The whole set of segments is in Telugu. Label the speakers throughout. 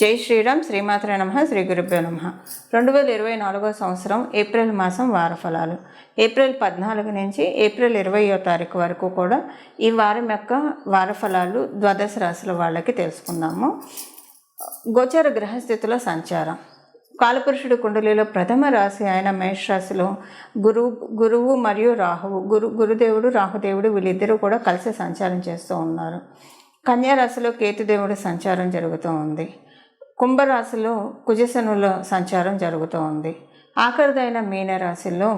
Speaker 1: జై శ్రీరామ్. శ్రీమాత్రే నమః. శ్రీ గురుభ్యో నమః. 2024 సంవత్సరం ఏప్రిల్ మాసం వారఫలాలు. ఏప్రిల్ 14 నుంచి ఏప్రిల్ 20వ తారీఖు వరకు కూడా ఈ వారం యొక్క వారఫలాలు ద్వాదశ రాశుల వాళ్ళకి తెలుసుకుందాము. గోచర గ్రహస్థితుల సంచారం. కాలపురుషుడు కుండలిలో ప్రథమ రాశి అయిన మేషరాశిలో గురువు మరియు రాహువు గురుదేవుడు రాహుదేవుడు వీళ్ళిద్దరూ కూడా కలిసి సంచారం చేస్తూ ఉన్నారు. కన్యారాశిలో కేతుదేవుడు సంచారం జరుగుతూ ఉంది. కుంభరాశిలో కుజశనుల సంచారం జరుగుతూ ఉంది. ఆఖరిదైన మీనరాశిలో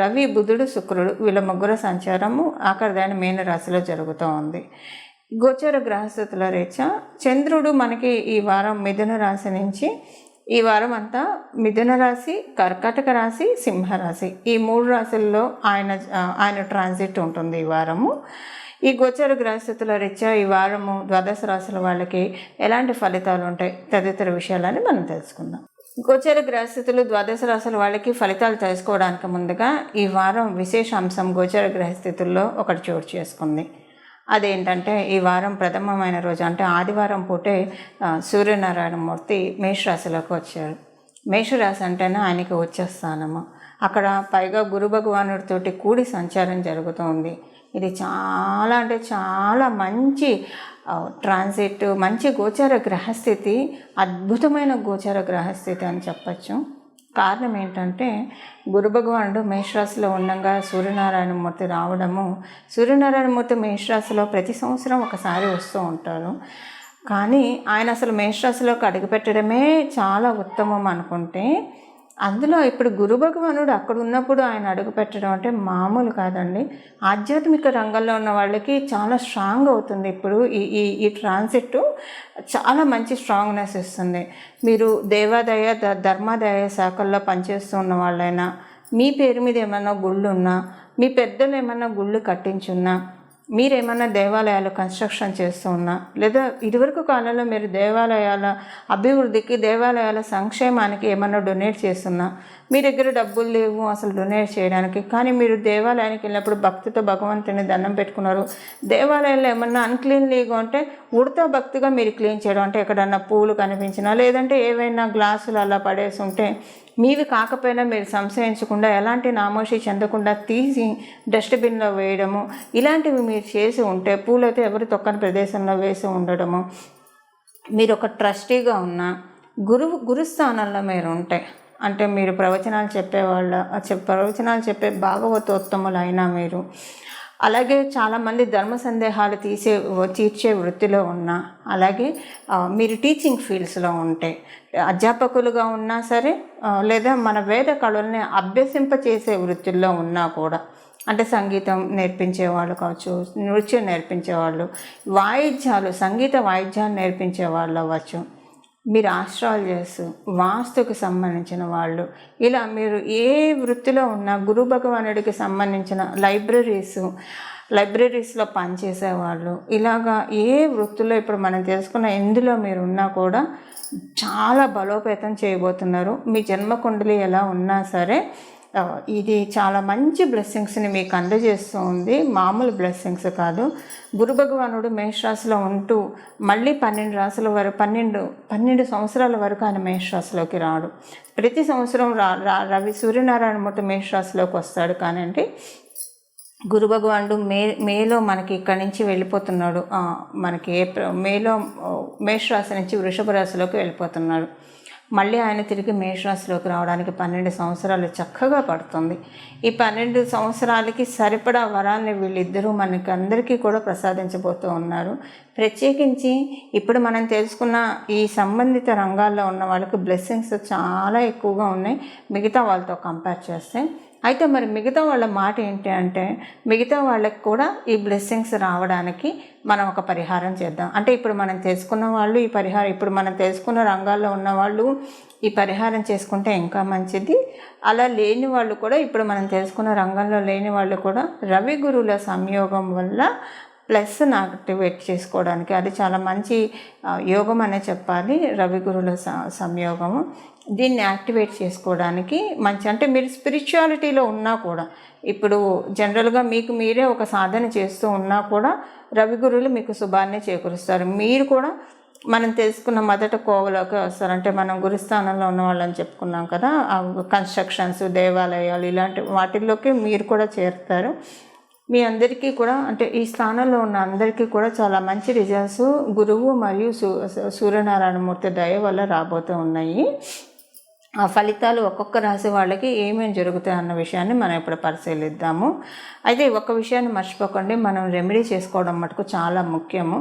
Speaker 1: రవి బుధుడు శుక్రుడు వీళ్ళ ముగ్గురు సంచారము ఆఖరిదైన మీనరాశిలో జరుగుతూ ఉంది. గోచర గ్రహస్థితుల రీత్యా చంద్రుడు మనకి ఈ వారం మిథున రాశి నుంచి ఈ వారం అంతా మిథున రాశి, కర్కాటక రాశి, సింహరాశి ఈ 3 రాశుల్లో ఆయన ట్రాన్సిట్ ఉంటుంది ఈ వారము. ఈ గోచర గ్రహస్థితుల రీత్యా ఈ వారము ద్వాదశ రాశుల వాళ్ళకి ఎలాంటి ఫలితాలు ఉంటాయి తదితర విషయాలని మనం తెలుసుకుందాం. గోచర గ్రహస్థితులు ద్వాదశ రాశుల వాళ్ళకి ఫలితాలు తెలుసుకోవడానికి ముందుగా ఈ వారం విశేష అంశం గోచర గ్రహస్థితుల్లో ఒకటి చోటు చేసుకుంది. అదేంటంటే ఈ వారం ప్రథమమైన రోజు అంటే ఆదివారం పూటే సూర్యనారాయణమూర్తి మేషరాశిలోకి వచ్చారు. మేషరాశి అంటేనే ఆయనకి వచ్చే స్థానము. అక్కడ పైగా గురు భగవానుడితోటి కూడి సంచారం జరుగుతుంది. ఇది చాలా అంటే చాలా మంచి ట్రాన్సిట్, మంచి గోచర గ్రహస్థితి, అద్భుతమైన గోచర గ్రహస్థితి అని చెప్పచ్చు. కారణం ఏంటంటే గురు భగవానుడు మేషరాశిలో ఉండగా సూర్యనారాయణమూర్తి రావడము. సూర్యనారాయణమూర్తి మేషరాశిలో ప్రతి సంవత్సరం ఒకసారి వస్తూ ఉంటారు. కానీ ఆయన అసలు మేషరాశిలోకి అడుగుపెట్టడమే చాలా ఉత్తమం అనుకుంటే, అందులో ఇప్పుడు గురు భగవానుడు అక్కడ ఉన్నప్పుడు ఆయన అడుగు పెట్టడం అంటే మామూలు కాదండి. ఆధ్యాత్మిక రంగంలో ఉన్న వాళ్ళకి చాలా స్ట్రాంగ్ అవుతుంది. ఇప్పుడు ఈ ట్రాన్సిట్ చాలా మంచి స్ట్రాంగ్నెస్ ఇస్తుంది. మీరు దేవాదాయ ధర్మాదాయ శాఖల్లో పనిచేస్తూ ఉన్న వాళ్ళైనా, మీ పేరు మీద ఏమైనా గుళ్ళు ఉన్నా, మీ పెద్దలు ఏమైనా గుళ్ళు కట్టించున్నా, మీరేమన్నా దేవాలయాలు కన్స్ట్రక్షన్ చేస్తూ ఉన్నా, లేదా ఇదివరకు కాలంలో మీరు దేవాలయాల అభివృద్ధికి, దేవాలయాల సంక్షేమానికి ఏమన్నా డొనేట్ చేస్తున్నా, మీ దగ్గర డబ్బులు లేవు అసలు డొనేట్ చేయడానికి, కానీ మీరు దేవాలయానికి వెళ్ళినప్పుడు భక్తితో భగవంతుని దండం పెట్టుకున్నారు, దేవాలయంలో ఏమన్నా అన్క్లీన్లీగా ఉంటే ఉడతా భక్తిగా మీరు క్లీన్ చేయడం, అంటే ఎక్కడన్నా పూలు కనిపించినా, లేదంటే ఏవైనా గ్లాసులు అలా పడేసి ఉంటే మీవి కాకపోయినా మీరు సంశయించకుండా ఎలాంటి నామోషి చెందకుండా తీసి డస్ట్బిన్లో వేయడము, ఇలాంటివి మీరు చేసి ఉంటే, పూలైతే ఎవరు తొక్కని ప్రదేశంలో వేసి ఉండడము, మీరు ఒక ట్రస్టీగా ఉన్న గురుస్థానంలో మీరు ఉంటే, అంటే మీరు ప్రవచనాలు ప్రవచనాలు చెప్పే భాగవతోత్తములు అయినా మీరు, అలాగే చాలామంది ధర్మ సందేహాలు తీర్చే వృత్తిలో ఉన్నా, అలాగే మీరు టీచింగ్ ఫీల్డ్స్లో ఉంటే, అధ్యాపకులుగా ఉన్నా సరే, లేదా మన వేద కళల్ని అభ్యసింపచేసే వృత్తుల్లో ఉన్నా కూడా, అంటే సంగీతం నేర్పించేవాళ్ళు కావచ్చు, నృత్యం నేర్పించేవాళ్ళు, సంగీత వాయిద్యాలు నేర్పించే వాళ్ళు అవ్వచ్చు, మీరు ఆస్ట్రాలజర్స్, వాస్తుకు సంబంధించిన వాళ్ళు, ఇలా మీరు ఏ వృత్తిలో ఉన్నా, గురు భగవానుడికి సంబంధించిన లైబ్రరీస్లో పనిచేసేవాళ్ళు, ఇలాగా ఏ వృత్తిలో ఇప్పుడు మనం తెలుసుకున్న ఎందులో మీరు ఉన్నా కూడా చాలా బలోపేతం చేయబోతున్నారు. మీ జన్మకుండలి ఎలా ఉన్నా సరే ఇది చాలా మంచి బ్లెస్సింగ్స్ని మీకు అందజేస్తూ ఉంది. మామూలు బ్లెస్సింగ్స్ కాదు. గురు భగవానుడు మేషరాశిలో ఉంటూ మళ్ళీ 12 సంవత్సరాల వరకు ఆయన మేషరాశిలోకి రాడు. ప్రతి సంవత్సరం సూర్యనారాయణమూర్తి మేషరాశిలోకి వస్తాడు. కానీ గురు భగవానుడు మేలో మనకి ఇక్కడి నుంచి వెళ్ళిపోతున్నాడు. మనకి మేలో మేషరాశి నుంచి వృషభ రాశిలోకి వెళ్ళిపోతున్నాడు. మళ్ళీ ఆయన తిరిగి మేషరాశిలోకి రావడానికి 12 సంవత్సరాలు చక్కగా పడుతుంది. ఈ 12 సంవత్సరాలకి సరిపడా వరాన్ని వీళ్ళిద్దరూ మనకి అందరికీ కూడా ప్రసాదించబోతూ ఉన్నారు. ప్రత్యేకించి ఇప్పుడు మనం తెలుసుకున్న ఈ సంబంధిత రంగాల్లో ఉన్న వాళ్ళకి బ్లెస్సింగ్స్ చాలా ఎక్కువగా ఉన్నాయి మిగతా వాళ్ళతో కంపేర్ చేస్తే. అయితే మరి మిగతా వాళ్ళ మాట ఏంటి అంటే, మిగతా వాళ్ళకి కూడా ఈ బ్లెస్సింగ్స్ రావడానికి మనం ఒక పరిహారం చేద్దాం. అంటే ఇప్పుడు మనం తెలుసుకున్న వాళ్ళు ఇప్పుడు మనం తెలుసుకున్న రంగాల్లో ఉన్న వాళ్ళు ఈ పరిహారం చేసుకుంటే ఇంకా మంచిది. అలా లేని వాళ్ళు కూడా, ఇప్పుడు మనం తెలుసుకున్న రంగంలో లేని వాళ్ళు కూడా రవి గురువుల సంయోగం వల్ల ప్లస్ని యాక్టివేట్ చేసుకోవడానికి, అది చాలా మంచి యోగం అనే చెప్పాలి. రవి గురువుల సంయోగము దీన్ని యాక్టివేట్ చేసుకోవడానికి మంచి, అంటే మీరు స్పిరిచువాలిటీలో ఉన్నా కూడా, ఇప్పుడు జనరల్గా మీకు మీరే ఒక సాధన చేస్తూ ఉన్నా కూడా రవి గురువులు మీకు శుభాన్ని చేకూరుస్తారు. మీరు కూడా మనం తెలుసుకున్న మొదట కోవలోకి వస్తారు. అంటే మనం గురుస్థానంలో ఉన్న వాళ్ళని చెప్పుకున్నాం కదా, కన్స్ట్రక్షన్స్, దేవాలయాలు ఇలాంటి వాటిల్లోకి మీరు కూడా చేరుతారు. మీ అందరికీ కూడా అంటే ఈ స్థానంలో ఉన్న అందరికీ కూడా చాలా మంచి రిజల్ట్స్ గురువు మరియు సూర్యనారాయణమూర్తి దయ వల్ల రాబోతూ ఉన్నాయి. ఆ ఫలితాలు ఒక్కొక్క రాశి వాళ్ళకి ఏమేమి జరుగుతాయి అన్న విషయాన్ని మనం ఇప్పుడు పరిశీలిద్దాము. అయితే ఒక విషయాన్ని మర్చిపోకండి, మనం రెమెడీ చేసుకోవడం మటుకు చాలా ముఖ్యము.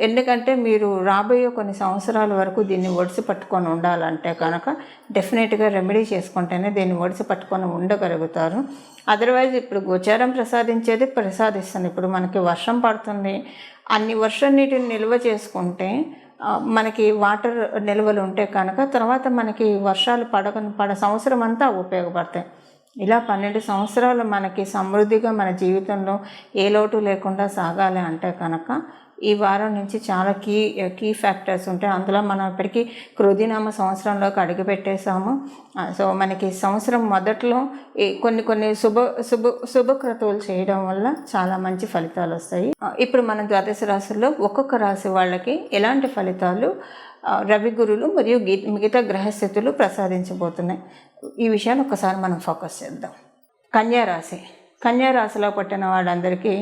Speaker 1: ఎందుకంటే మీరు రాబోయే కొన్ని సంవత్సరాల వరకు దీన్ని ఒడిసి పట్టుకొని ఉండాలంటే కనుక డెఫినెట్గా రెమెడీ చేసుకుంటేనే దీన్ని ఒడిసి పట్టుకొని ఉండగలుగుతారు. అదర్వైజ్ ఇప్పుడు గోచారం ప్రసాదించేది ప్రసాదిస్తుంది. ఇప్పుడు మనకి వర్షం పడుతుంది, అన్ని వర్షం నీటిని నిల్వ చేసుకుంటే మనకి వాటర్ నిల్వలు ఉంటే కనుక తర్వాత మనకి వర్షాలు సంవత్సరం అంతా ఉపయోగపడతాయి. ఇలా 12 సంవత్సరాలు మనకి సమృద్ధిగా మన జీవితంలో ఏ లోటు లేకుండా సాగాలి అంటే కనుక ఈ వారం నుంచి చాలా కీ ఫ్యాక్టర్స్ ఉంటాయి. అందులో మనం ఇప్పటికీ క్రోధినామ సంవత్సరంలోకి అడుగుపెట్టేసాము. సో మనకి సంవత్సరం మొదట్లో కొన్ని శుభక్రతువులు చేయడం వల్ల చాలా మంచి ఫలితాలు వస్తాయి. ఇప్పుడు మన ద్వాదశ రాశుల్లో ఒక్కొక్క రాశి వాళ్ళకి ఎలాంటి ఫలితాలు రవి గురులు మరియు మిగతా గ్రహస్థితులు ప్రసాదించబోతున్నాయి, ఈ విషయాన్ని ఒకసారి మనం ఫోకస్ చేద్దాం. కన్యారాశిలో పుట్టిన వాళ్ళందరికీ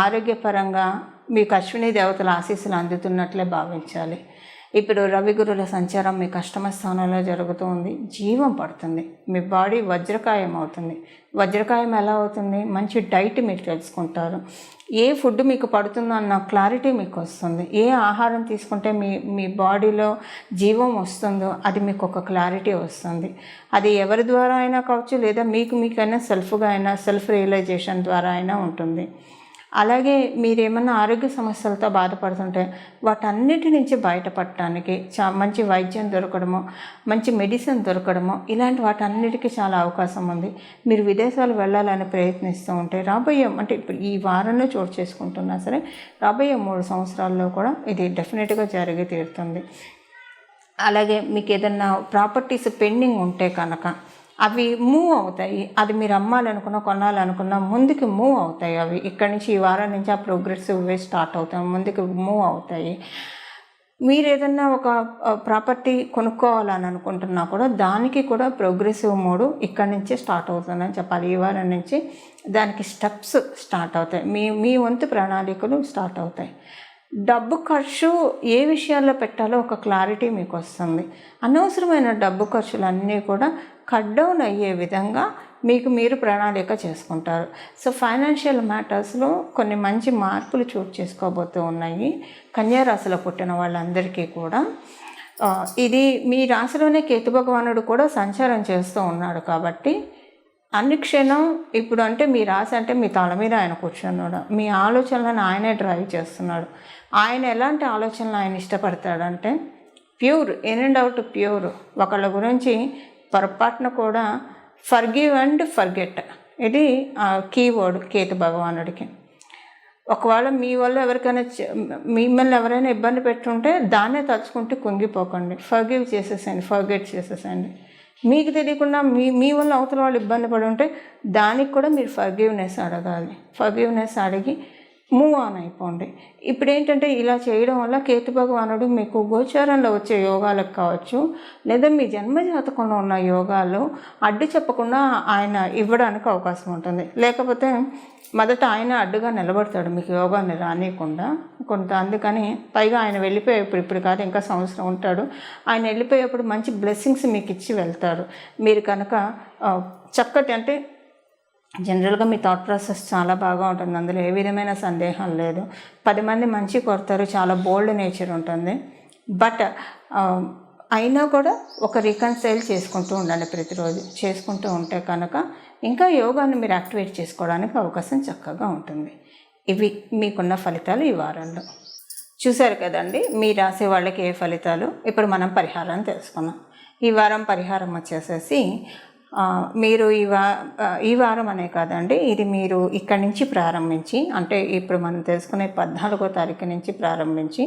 Speaker 1: ఆరోగ్యపరంగా మీకు అశ్విని దేవతల ఆశీస్సులు అందుతున్నట్లే భావించాలి. ఇప్పుడు రవి గురుల సంచారం మీ అష్టమ స్థానంలో జరుగుతూ ఉంది. జీవం పడుతుంది, మీ బాడీ వజ్రకాయం అవుతుంది. వజ్రకాయం ఎలా అవుతుంది? మంచి డైట్ మీరు తెలుసుకుంటారు, ఏ ఫుడ్ మీకు పడుతుందో అన్న క్లారిటీ మీకు వస్తుంది, ఏ ఆహారం తీసుకుంటే మీ బాడీలో జీవం వస్తుందో అది మీకు ఒక క్లారిటీ వస్తుంది. అది ఎవరి ద్వారా అయినా కావచ్చు, లేదా మీకైనా సెల్ఫ్గా అయినా, సెల్ఫ్ రియలైజేషన్ ద్వారా అయినా ఉంటుంది. అలాగే మీరేమన్నా ఆరోగ్య సమస్యలతో బాధపడుతుంటే వాటన్నిటి నుంచి బయటపడటానికి మంచి వైద్యం దొరకడము, మంచి మెడిసిన్ దొరకడము, ఇలాంటి వాటన్నిటికీ చాలా అవకాశం ఉంది. మీరు విదేశాలు వెళ్ళాలని ప్రయత్నిస్తూ ఉంటే రాబోయే అంటే ఇప్పుడు ఈ వారంలో చోటు చేసుకుంటున్నా సరే రాబోయే 3 సంవత్సరాల్లో కూడా ఇది డెఫినెట్గా జరిగి తీరుతుంది. అలాగే మీకు ఏదన్నా ప్రాపర్టీస్ పెండింగ్ ఉంటే కనుక అవి మూవ్ అవుతాయి. అది మీరు అమ్మాలనుకున్నా, కొనాలనుకున్నా ముందుకు మూవ్ అవుతాయి. అవి ఇక్కడి నుంచి ఈ వారం నుంచి ఆ ప్రోగ్రెసివ్ వే స్టార్ట్ అవుతాయి, ముందుకు మూవ్ అవుతాయి. మీరు ఏదన్నా ఒక ప్రాపర్టీ కొనుక్కోవాలని అనుకుంటున్నా కూడా దానికి కూడా ప్రోగ్రెసివ్ మోడ్ ఇక్కడి నుంచే స్టార్ట్ అవుతుందని చెప్పాలి. ఈ వారం నుంచి దానికి స్టెప్స్ స్టార్ట్ అవుతాయి, మీ వంతు ప్రణాళికలు స్టార్ట్ అవుతాయి. డబ్బు ఖర్చు ఏ విషయాల్లో పెట్టాలో ఒక క్లారిటీ మీకు వస్తుంది. అనవసరమైన డబ్బు ఖర్చులన్నీ కూడా కట్ డౌన్ అయ్యే విధంగా మీరు ప్రణాళిక చేసుకుంటారు. సో ఫైనాన్షియల్ మ్యాటర్స్లో కొన్ని మంచి మార్పులు చోటు చేసుకోబోతూ ఉన్నాయి కన్యారాశిలో పుట్టిన వాళ్ళందరికీ కూడా. ఇది మీ రాశిలోనే కేతు భగవానుడు కూడా సంచారం చేస్తూ ఉన్నాడు కాబట్టి అనుక్షణం ఇప్పుడు అంటే మీ రాశి అంటే మీ తల మీద ఆయన కూర్చున్నాడు, మీ ఆలోచనలను ఆయనే డ్రైవ్ చేస్తున్నాడు. ఆయన ఎలాంటి ఆలోచనలు ఆయన ఇష్టపడతాడంటే pure, in and out pure. ఒకళ్ళ గురించి పొరపాటున కూడా ఫర్గివ్ అండ్ ఫర్గెట్, ఇది కీవర్డ్ కేతు భగవానుడికి. ఒకవేళ మీ వల్ల ఎవరికైనా మిమ్మల్ని ఎవరైనా ఇబ్బంది పెట్టుంటే దాన్నే తలుచుకుంటూ కుంగిపోకండి, ఫర్గివ్ చేసేసేయండి, ఫర్గెట్ చేసేసేయండి. మీకు తెలియకుండా మీ వల్ల అవతల వాళ్ళు ఇబ్బంది పడి ఉంటే దానికి కూడా మీరు ఫర్గివ్నెస్ అడగాలి. ఫర్గివ్నెస్ అడిగి మూవ్ ఆన్ అయిపోండి. ఇప్పుడు ఏంటంటే ఇలా చేయడం వల్ల కేతు భగవానుడు మీకు గోచారంలో వచ్చే యోగాలకు కావచ్చు, లేదా మీ జన్మజాతకంలో ఉన్న యోగాలు అడ్డు చెప్పకుండా ఆయన ఇవ్వడానికి అవకాశం ఉంటుంది. లేకపోతే మొదట ఆయన అడ్డుగా నిలబడతాడు మీకు యోగాన్ని రానియకుండా కొంత. అందుకని పైగా ఆయన వెళ్ళిపోయేప్పుడు, ఇప్పుడు కాదు ఇంకా సంవత్సరం ఉంటాడు, ఆయన వెళ్ళిపోయేప్పుడు మంచి బ్లెస్సింగ్స్ మీకు ఇచ్చి వెళ్తాడు. మీరు కనుక చక్కటి అంటే జనరల్గా మీ థాట్ ప్రాసెస్ చాలా బాగా ఉంటుంది, అందులో ఏ విధమైన సందేహం లేదు. 10 మంది మంచి కొడతారు, చాలా బోల్డ్ నేచర్ ఉంటుంది. బట్ అయినా కూడా ఒక రికన్సైల్ చేసుకుంటూ ఉండండి, ప్రతిరోజు చేసుకుంటూ ఉంటే కనుక ఇంకా యోగాన్ని మీరు యాక్టివేట్ చేసుకోవడానికి అవకాశం చక్కగా ఉంటుంది. ఇవి మీకున్న ఫలితాలు ఈ వారంలో. చూశారు కదండి మీ రాసే వాళ్ళకి ఏ ఫలితాలు. ఇప్పుడు మనం పరిహారాన్ని తెలుసుకున్నాం. ఈ వారం పరిహారం వచ్చేసేసి మీరు ఈ వారం అనే కాదండి, ఇది మీరు ఇక్కడి నుంచి ప్రారంభించి అంటే ఇప్పుడు మనం తెలుసుకునే 14వ తారీఖు నుంచి ప్రారంభించి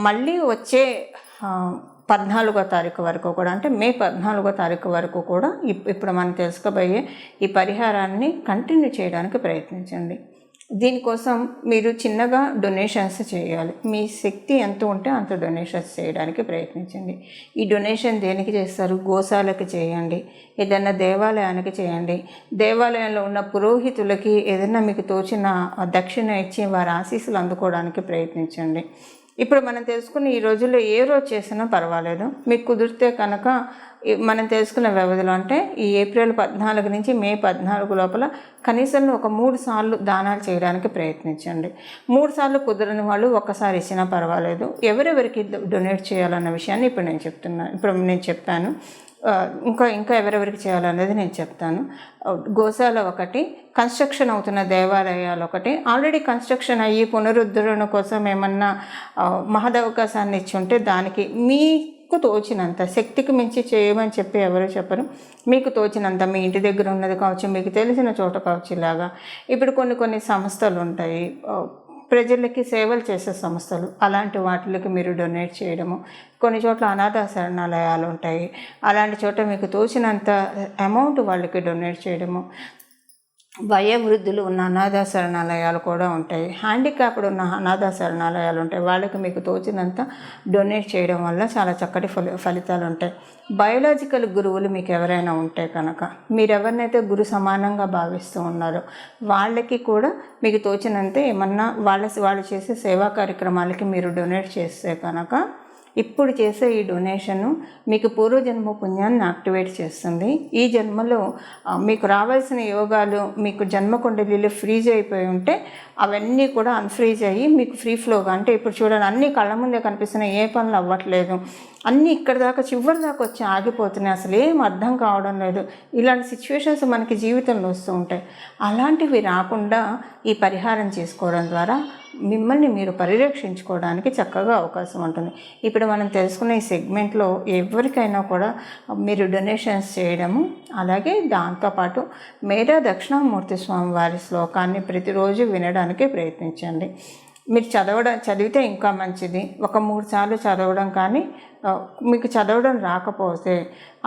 Speaker 1: మళ్ళీ వచ్చే 14వ తారీఖు వరకు కూడా అంటే మే 14వ తారీఖు వరకు కూడా ఇప్పుడు మనం తెలుసుకోబోయే ఈ పరిహారాన్ని కంటిన్యూ చేయడానికి ప్రయత్నించండి. దీనికోసం మీరు చిన్నగా డొనేషన్స్ చేయాలి. మీ శక్తి ఎంత ఉంటే అంత డొనేషన్స్ చేయడానికి ప్రయత్నించండి. ఈ డొనేషన్ దేనికి చేస్తారు? గోశాలకు చేయండి, ఏదైనా దేవాలయానికి చేయండి. దేవాలయంలో ఉన్న పురోహితులకి ఏదైనా మీకు తోచిన దక్షిణ ఇచ్చి వారి ఆశీస్సులు అందుకోవడానికి ప్రయత్నించండి. ఇప్పుడు మనం తెలుసుకున్న ఈ రోజుల్లో ఏ రోజు చేసినా పర్వాలేదు. మీకు కుదిరితే కనుక మనం తెలుసుకున్న వ్యవధిలో అంటే ఈ ఏప్రిల్ 14 నుంచి మే 14 లోపల కనీసం ఒక 3 సార్లు దానాలు చేయడానికి ప్రయత్నించండి. 3 సార్లు కుదరని వాళ్ళు ఒక్కసారి ఇచ్చినా పర్వాలేదు. ఎవరెవరికి డొనేట్ చేయాలన్న విషయాన్ని ఇప్పుడు నేను చెప్పాను. ఇంకా ఎవరెవరికి చేయాలనేది నేను చెప్తాను. గోశాల ఒకటి, కన్స్ట్రక్షన్ అవుతున్న దేవాలయాలు ఒకటి, ఆల్రెడీ కన్స్ట్రక్షన్ అయ్యి పునరుద్ధరణ కోసం ఏమన్నా మహదవకాశాన్ని ఇచ్చి ఉంటే దానికి మీకు తోచినంత, శక్తికి మించి చేయమని చెప్పి ఎవరు చెప్పరు. మీకు తోచినంత మీ ఇంటి దగ్గర ఉన్నది కావచ్చు, మీకు తెలిసిన చోట కావచ్చు. ఇలాగా ఇప్పుడు కొన్ని సంస్థలు ఉంటాయి, ప్రజలకి సేవలు చేసే సంస్థలు, అలాంటి వాటికి మీరు డొనేట్ చేయడము. కొన్ని చోట్ల అనాథ శరణాలయాలు ఉంటాయి, అలాంటి చోట మీకు తోచినంత అమౌంట్ వాళ్ళకి డొనేట్ చేయడము. వయోవృద్ధులు ఉన్న అనాథ శరణాలయాలు కూడా ఉంటాయి, హ్యాండిక్యాప్డ్ ఉన్న అనాథ శరణాలయాలు ఉంటాయి. వాళ్ళకి మీకు తోచినంత డొనేట్ చేయడం వల్ల చాలా చక్కటి ఫలితాలు ఉంటాయి. బయోలాజికల్ గురువులు మీకు ఎవరైనా ఉంటే కనుక, మీరు ఎవరినైతే గురు సమానంగా భావిస్తూ ఉన్నారో వాళ్ళకి కూడా మీకు తోచినంత ఏమన్నా వాళ్ళు చేసే సేవా కార్యక్రమాలకి మీరు డొనేట్ చేస్తే కనుక ఇప్పుడు చేసే ఈ డొనేషను మీకు పూర్వజన్మ పుణ్యాన్ని యాక్టివేట్ చేస్తుంది. ఈ జన్మలో మీకు రావాల్సిన యోగాలు, మీకు జన్మ కుండలీలు ఫ్రీజ్ అయిపోయి ఉంటే అవన్నీ కూడా అన్ఫ్రీజ్ అయ్యి మీకు ఫ్రీ ఫ్లోగా, అంటే ఇప్పుడు చూడండి అన్నీ కళ్ళ ముందే కనిపిస్తున్నాయి, ఏ పనులు అవ్వట్లేదు, అన్నీ ఇక్కడ దాకా చివరి దాకా వచ్చి ఆగిపోతున్నాయి, అసలు ఏం అర్థం కావడం లేదు. ఇలాంటి సిచ్యువేషన్స్ మనకి జీవితంలో వస్తూ ఉంటాయి. అలాంటివి రాకుండా ఈ పరిహారం చేసుకోవడం ద్వారా మిమ్మల్ని మీరు పరిరక్షించుకోవడానికి చక్కగా అవకాశం ఉంటుంది. ఇప్పుడు మనం తెలుసుకున్న ఈ సెగ్మెంట్లో ఎవరికైనా కూడా మీరు డొనేషన్స్ చేయడము, అలాగే దాంతోపాటు మేధా దక్షిణామూర్తి స్వామి వారి శ్లోకాన్ని ప్రతిరోజు వినడానికి ప్రయత్నించండి. మీరు చదివితే ఇంకా మంచిది. ఒక 3 సార్లు చదవడం, కానీ మీకు చదవడం రాకపోతే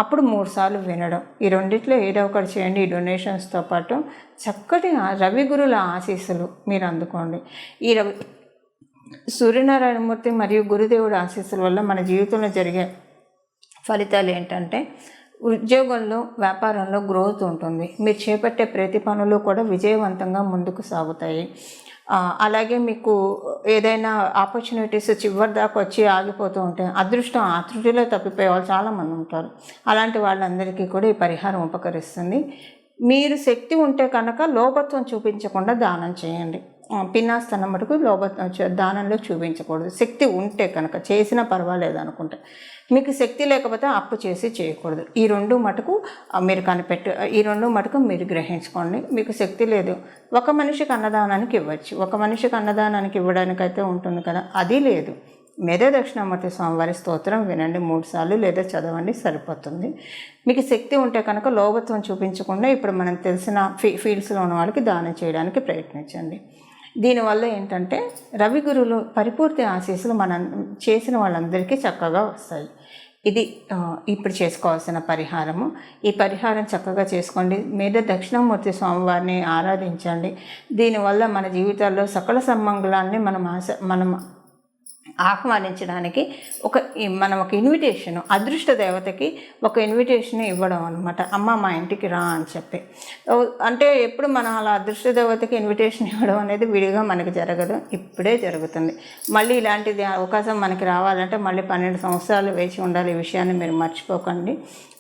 Speaker 1: అప్పుడు 3 సార్లు వినడం, ఈ రెండిట్లో ఏదో ఒకటి చేయండి. ఈ డొనేషన్స్తో పాటు చక్కటి రవి గురుల ఆశీస్సులు మీరు అందుకోండి. ఈ సూర్యనారాయణమూర్తి మరియు గురుదేవుడు ఆశీస్సుల వల్ల మన జీవితంలో జరిగే ఫలితాలు ఏంటంటే, ఉద్యోగంలో, వ్యాపారంలో గ్రోత్ ఉంటుంది. మీరు చేపట్టే ప్రతి పనులు కూడా విజయవంతంగా ముందుకు సాగుతాయి. అలాగే మీకు ఏదైనా ఆపర్చునిటీస్ చివరి దాకా వచ్చి ఆగిపోతూ ఉంటాయి. అదృష్టం ఆతృటిలో తప్పిపోయే వాళ్ళు చాలామంది ఉంటారు. అలాంటి వాళ్ళందరికీ కూడా ఈ పరిహారం ఉపకరిస్తుంది. మీరు శక్తి ఉంటే కనుక లోపత్వం చూపించకుండా దానం చేయండి. పిన్నాస్తనం మటుకు దానంలో చూపించకూడదు. శక్తి ఉంటే కనుక చేసినా పర్వాలేదు అనుకుంటే. మీకు శక్తి లేకపోతే అప్పు చేసి చేయకూడదు. ఈ రెండు మటుకు మీరు గ్రహించుకోండి. మీకు శక్తి లేదు, ఒక మనిషికి అన్నదానానికి ఇవ్వచ్చు, ఒక మనిషికి అన్నదానానికి ఇవ్వడానికైతే ఉంటుంది కదా, అది లేదు. మేధా దక్షిణామూర్తి స్వామివారి స్తోత్రం వినండి 3 సార్లు, లేదా చదవండి, సరిపోతుంది. మీకు శక్తి ఉంటే కనుక లోభత్వం చూపించకుండా ఇప్పుడు మనం తెలిసిన ఫీల్డ్స్లో ఉన్న వాళ్ళకి దానం చేయడానికి ప్రయత్నించండి. దీనివల్ల ఏంటంటే రవి గురువులు పరిపూర్తి ఆశీస్సులు మనం చేసిన వాళ్ళందరికీ చక్కగా వస్తాయి. ఇది ఇప్పుడు చేసుకోవాల్సిన పరిహారము. ఈ పరిహారం చక్కగా చేసుకోండి. మేధా దక్షిణామూర్తి స్వామివారిని ఆరాధించండి. దీనివల్ల మన జీవితాల్లో సకల సమ్మంగళాన్ని మనం ఆహ్వానించడానికి మనం ఒక ఇన్విటేషన్, అదృష్ట దేవతకి ఒక ఇన్విటేషన్ ఇవ్వడం అనమాట. అమ్మ మా ఇంటికి రా అని చెప్పి. అంటే ఎప్పుడు మనం అలా అదృష్ట దేవతకి ఇన్విటేషన్ ఇవ్వడం అనేది విడిగా మనకి జరగదు, ఇప్పుడే జరుగుతుంది. మళ్ళీ ఇలాంటిది అవకాశం మనకి రావాలంటే మళ్ళీ 12 సంవత్సరాలు వేచి ఉండాలి. ఈ విషయాన్ని మీరు మర్చిపోకండి.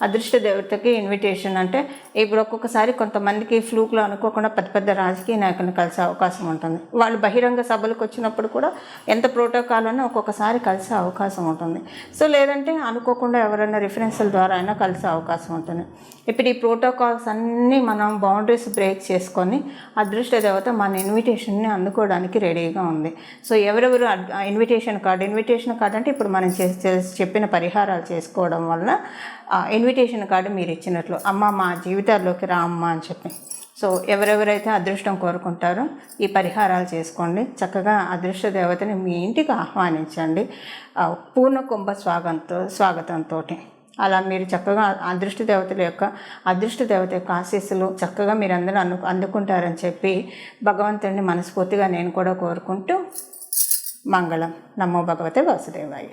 Speaker 1: అదృష్ట దేవతకి ఇన్విటేషన్ అంటే ఇప్పుడు ఒక్కొక్కసారి కొంతమందికి ఫ్లూక్లో అనుకోకుండా పెద్ద రాజకీయ నాయకులను కలిసే అవకాశం ఉంటుంది. వాళ్ళు బహిరంగ సభలకు వచ్చినప్పుడు కూడా ఎంత ప్రోటోకాల్ అన్నా ఒక్కొక్కసారి కలిసే అవకాశం ఉంటుంది. సో లేదంటే అనుకోకుండా ఎవరైనా రిఫరెన్స్ల ద్వారా అయినా కలిసే అవకాశం ఉంటుంది. ఇప్పుడు ఈ ప్రోటోకాల్స్ అన్నీ మనం బౌండరీస్ బ్రేక్ చేసుకొని అదృష్ట దేవత మన ఇన్విటేషన్ని అందుకోవడానికి రెడీగా ఉంది. సో ఎవరెవరు ఇన్విటేషన్ కార్డ్ అంటే ఇప్పుడు మనం చెప్పిన పరిహారాలు చేసుకోవడం వల్ల ఇన్విటేషన్ కార్డు మీరు ఇచ్చినట్లు, అమ్మ మా జీవితాల్లోకి రా అమ్మ అని చెప్పి. సో ఎవరెవరైతే అదృష్టం కోరుకుంటారో ఈ పరిహారాలు చేసుకోండి. చక్కగా అదృష్ట దేవతని మీ ఇంటికి ఆహ్వానించండి పూర్ణ కుంభ స్వాగతంతో. అలా మీరు చక్కగా అదృష్ట దేవత యొక్క ఆశీస్సులు చక్కగా మీరు అందరూ అందుకుంటారని చెప్పి భగవంతుడిని మనస్ఫూర్తిగా నేను కూడా కోరుకుంటూ మంగళం. నమో భగవతే వాసుదేవాయ.